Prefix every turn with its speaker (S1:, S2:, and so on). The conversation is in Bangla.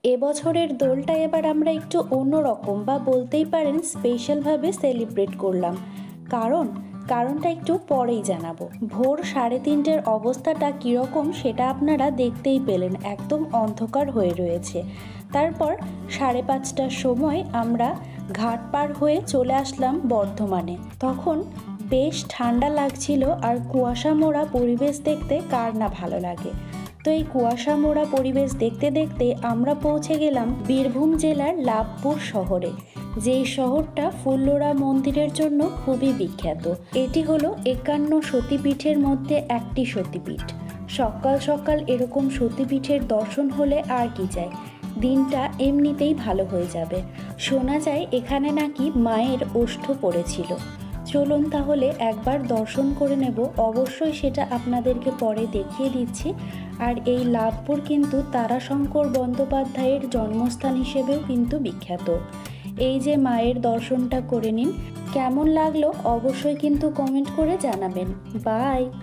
S1: এবছরের দোলটা এবার আমরা একটু অন্যরকম বা বলতেই পারেন স্পেশালভাবে সেলিব্রেট করলাম। কারণটা একটু পরেই জানাবো। ভোর 3:30-র অবস্থাটা কীরকম সেটা আপনারা দেখতেই পেলেন, একদম অন্ধকার হয়ে রয়েছে। তারপর 5:30টার সময় আমরা ঘাট পার হয়ে চলে আসলাম বর্ধমানে। তখন বেশ ঠান্ডা লাগছিল, আর কুয়াশা মোড়া পরিবেশ দেখতে কার না ভালো লাগে। তো এই কুয়াশা মোড়া পরিবেশ দেখতে দেখতে আমরা পৌঁছে গেলাম বীরভূম জেলার লাভপুর শহরে, যেই শহরটা ফুল্লরা মন্দিরের জন্য খুবই বিখ্যাত। এটি হলো 51 সতীপীঠের মধ্যে একটি সতীপীঠ। সকাল সকাল এরকম সতীপীঠের দর্শন হলে আর কি চাই, দিনটা এমনিতেই ভালো হয়ে যাবে। শোনা যায় এখানে নাকি মায়ের ওষ্ঠ পড়েছিল। চলুন তাহলে একবার দর্শন করে নেব, অবশ্যই সেটা আপনাদেরকে পরে দেখিয়ে দিচ্ছি। আর এই লাভপুর কিন্তু তারাশঙ্কর বন্দ্যোপাধ্যায়ের জন্মস্থান হিসেবেও কিন্তু বিখ্যাত। এই যে মায়ের দর্শনটা করে নিন, কেমন লাগলো অবশ্যই কিন্তু কমেন্ট করে জানাবেন। বাই।